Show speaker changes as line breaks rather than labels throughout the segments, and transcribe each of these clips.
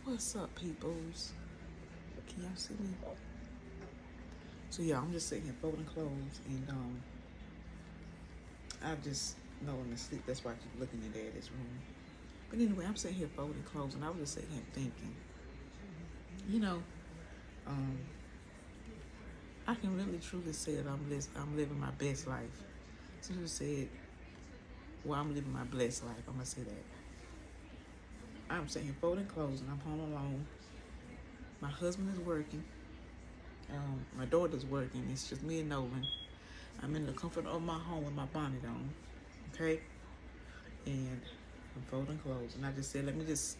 What's up, peoples? Can y'all see me? So yeah, I'm just sitting here folding clothes, and I just know I'm asleep. That's why I keep looking at Daddy's room. But anyway, I'm sitting here folding clothes, and I was just sitting here thinking, you know, um, I can really truly say that I'm living my best life. Since you said, well, I'm living my blessed life, I'm gonna say that. I'm sitting here folding clothes, and I'm home alone. My husband is working. My daughter's working. It's just me and Nolan. I'm in the comfort of my home with my bonnet on, okay? And I'm folding clothes, and I just said, let me just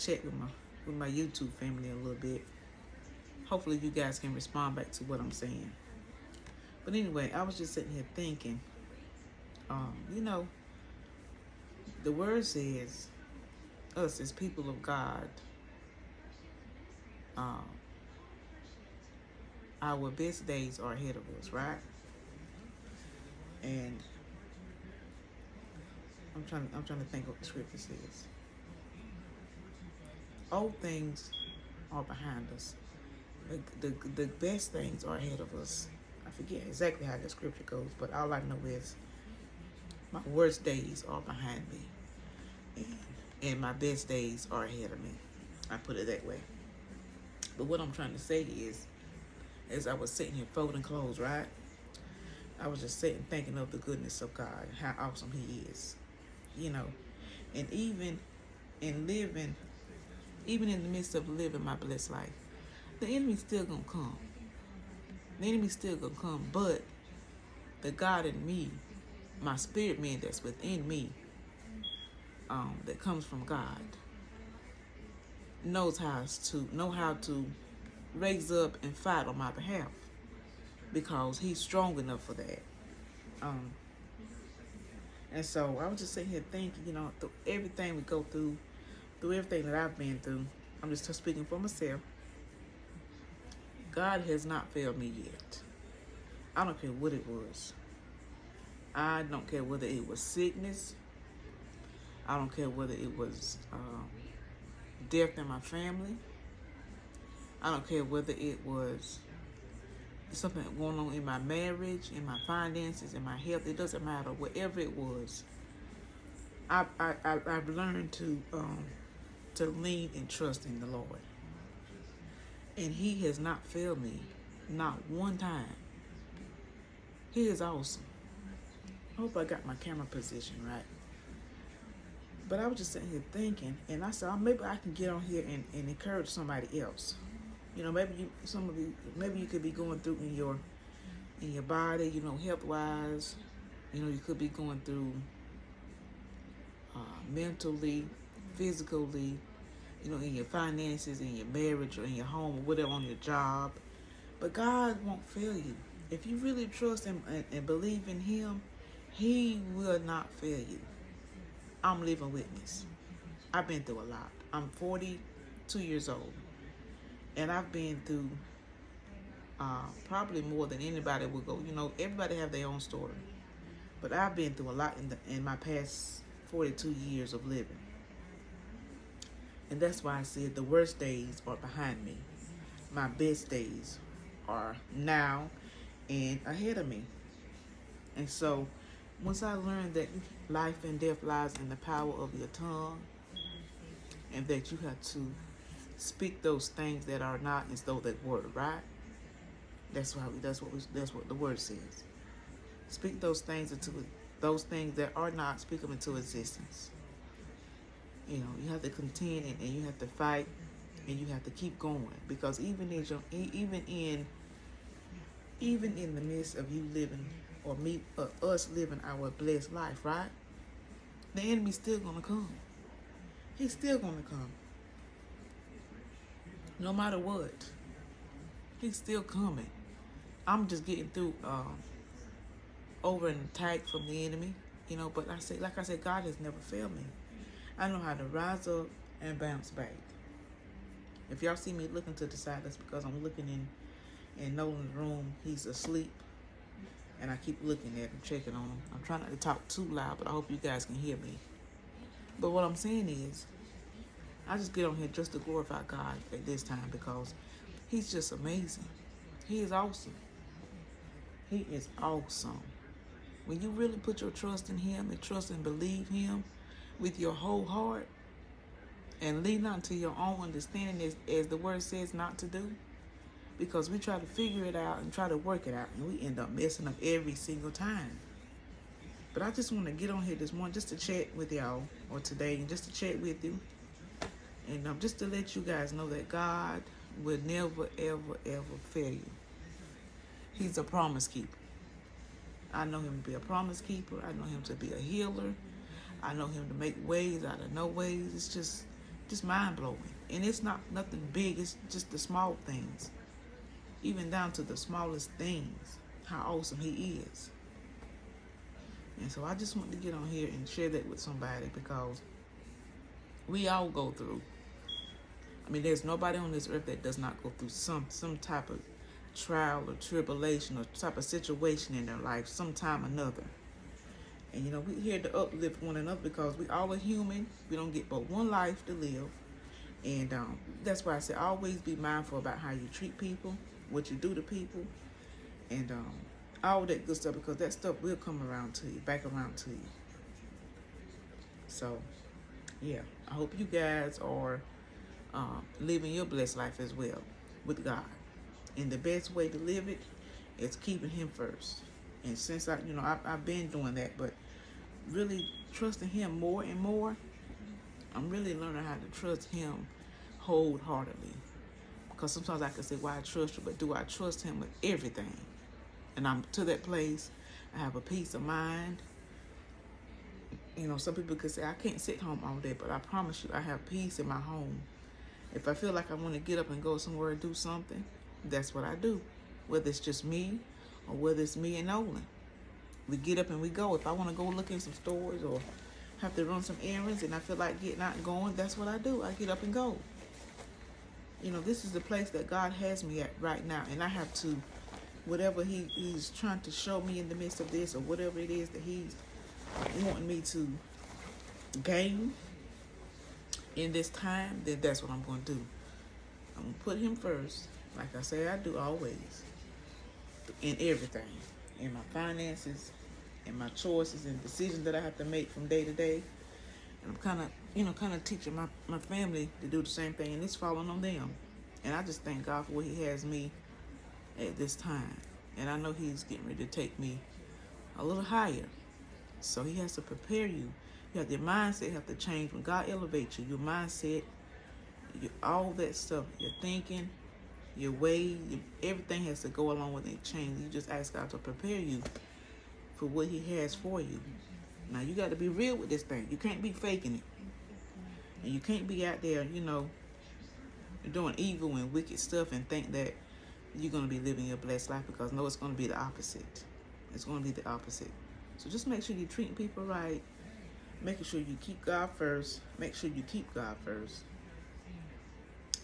check with my YouTube family a little bit. Hopefully, you guys can respond back to what I'm saying. But anyway, I was just sitting here thinking, you know, the word says, us as people of God, our best days are ahead of us, right? And I'm trying to think what the scripture says. Old things are behind us. The best things are ahead of us. I forget exactly how the scripture goes, but all I know is my worst days are behind me, and my best days are ahead of me. I put it that way. But what I'm trying to say is, as I was sitting here folding clothes, right? I was just sitting thinking of the goodness of God, how awesome He is, you know, and even in the midst of living my blessed life, the enemy's still gonna come. The enemy's still gonna come, but the God in me, my spirit man that's within me, that comes from God, knows how to raise up and fight on my behalf, because He's strong enough for that. And so I was just sitting here thinking, through everything we go through everything that I've been through, I'm just speaking for myself. God has not failed me yet. I don't care what it was. I don't care whether it was sickness. I don't care whether it was death in my family. I don't care whether it was something going on in my marriage, in my finances, in my health. It doesn't matter. Whatever it was, I've learned to lean and trust in the Lord. And He has not failed me, not one time. He is awesome. I hope I got my camera position right. But I was just sitting here thinking, and I said, maybe I can get on here and encourage somebody else. Maybe you could be going through in your body, health wise. You could be going through mentally, physically, in your finances, in your marriage, or in your home, or whatever, on your job. But God won't fail you. If you really trust Him and believe in Him, He will not fail you. I'm living witness. I've been through a lot. I'm 42 years old, and I've been through probably more than anybody would go. Everybody have their own story, but I've been through a lot in my past 42 years of living. And that's why I said the worst days are behind me. My best days are now and ahead of me. And so once I learned that life and death lies in the power of your tongue, and that you have to speak those things that are not as though they were, right? That's what the word says. Speak those things that are not, speak them into existence. You have to contend, and you have to fight, and you have to keep going, because even in the midst of you living, or us living our blessed life, right? The enemy's still gonna come. He's still gonna come. No matter what, he's still coming. I'm just getting through over an attack from the enemy, But like I said, God has never failed me. I know how to rise up and bounce back. If y'all see me looking to the side, that's because I'm looking in Nolan's room. He's asleep, and I keep looking at him, checking on him. I'm trying not to talk too loud, but I hope you guys can hear me. But what I'm saying is, I just get on here just to glorify God at this time because He's just amazing. He is awesome. He is awesome. When you really put your trust in Him and trust and believe Him with your whole heart and lean not to your own understanding as the word says not to do, because we try to figure it out and try to work it out and we end up messing up every single time. But I just want to get on here this morning just to chat with y'all, or today, and just to chat with you. And just to let you guys know that God will never, ever, ever fail you. He's a promise keeper. I know Him to be a promise keeper. I know Him to be a healer. I know Him to make ways out of no ways. It's just mind-blowing. And it's not nothing big. It's just the small things. Even down to the smallest things. How awesome He is. And so I just want to get on here and share that with somebody, because we all go through. I mean, there's nobody on this earth that does not go through some type of trial or tribulation or type of situation in their life sometime or another. And we're here to uplift one another because we all are human. We don't get but one life to live. And that's why I say always be mindful about how you treat people, what you do to people, and all that good stuff, because that stuff will come around to you, back around to you. So, yeah, I hope you guys are living your blessed life as well with God. And the best way to live it is keeping Him first. And since I've been doing that, but really trusting Him more and more, I'm really learning how to trust Him wholeheartedly. Because sometimes I can say, "Why I trust you?" But do I trust Him with everything? And I'm to that place. I have a peace of mind. Some people could say, "I can't sit home all day," but I promise you, I have peace in my home. If I feel like I want to get up and go somewhere and do something, that's what I do. Whether it's just me or whether it's me and Nolan. We get up and we go. If I want to go look in some stores or have to run some errands and I feel like getting out and going, that's what I do. I get up and go. This is the place that God has me at right now. And I have to, whatever He's trying to show me in the midst of this, or whatever it is that He's wanting me to gain in this time, then that's what I'm going to do. I'm going to put Him first, like I say I do always, in everything, in my finances, in my choices and decisions that I have to make from day to day. And I'm kind of teaching my family to do the same thing, and it's falling on them. And I just thank God for where He has me at this time. And I know He's getting ready to take me a little higher. So He has to prepare you. Your mindset have to change. When God elevates you, your mindset, all that stuff, your thinking, your way, everything has to go along with it, change. You just ask God to prepare you for what He has for you. Now, you got to be real with this thing. You can't be faking it. And you can't be out there, doing evil and wicked stuff and think that you're going to be living your blessed life, because no, it's going to be the opposite. It's going to be the opposite. So just make sure you're treating people right. Making sure you keep God first. Make sure you keep God first.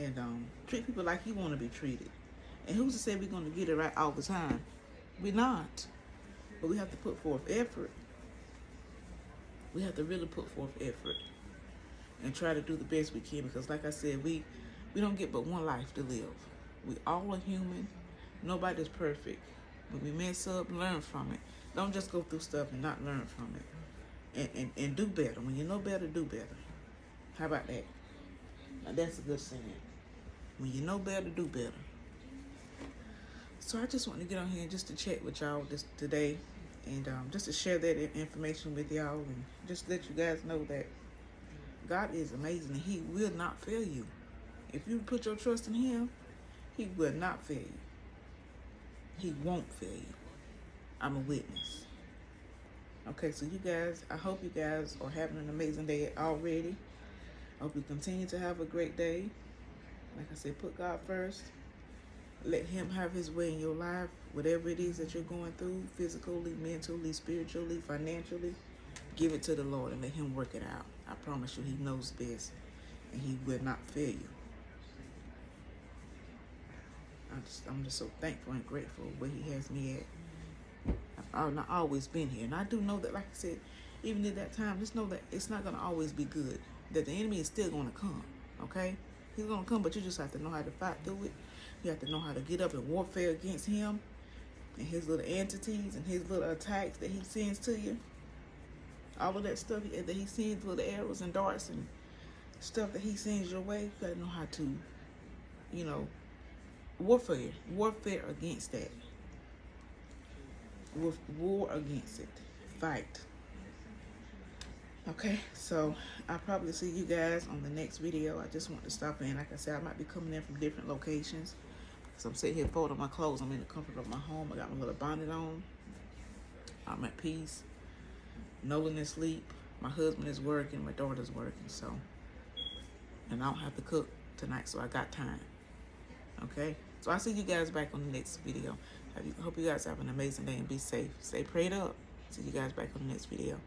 And treat people like you want to be treated. And who's to say we're going to get it right all the time? We're not. But we have to put forth effort. We have to really put forth effort and try to do the best we can, because like I said, we don't get but one life to live. We all are human. Nobody's perfect. When we mess up, learn from it. Don't just go through stuff and not learn from it. And do better. When you know better, do better. How about that? Now that's a good saying. When you know better, do better. So I just want to get on here just to chat with y'all today, and just to share that information with y'all, and just let you guys know that God is amazing and He will not fail you. If you put your trust in Him, He will not fail you. He won't fail you. I'm a witness. Okay, so you guys, I hope you guys are having an amazing day already. I hope you continue to have a great day. Like I said, put God first. Let Him have His way in your life. Whatever it is that you're going through, physically, mentally, spiritually, financially, give it to the Lord and let Him work it out. I promise you, He knows best, and He will not fail you. I'm just so thankful and grateful where He has me at. I've not always been here, and I do know that, like I said, even at that time, just know that it's not going to always be good. That the enemy is still going to come. Okay? He's gonna come, but you just have to know how to fight through it. You have to know how to get up and warfare against him and his little entities and his little attacks that he sends to you. All of that stuff that he sends, little arrows and darts and stuff that he sends your way. You gotta know how to, you know, warfare against that. War against it. Fight. Okay, so I'll probably see you guys on the next video. I just want to stop in. Like I said, I might be coming in from different locations. So I'm sitting here folding my clothes. I'm in the comfort of my home. I got my little bonnet on. I'm at peace. Nolan is asleep. My husband is working. My daughter's working. So, and I don't have to cook tonight, so I got time. Okay? So I'll see you guys back on the next video. Hope you guys have an amazing day and be safe. Stay prayed up. See you guys back on the next video.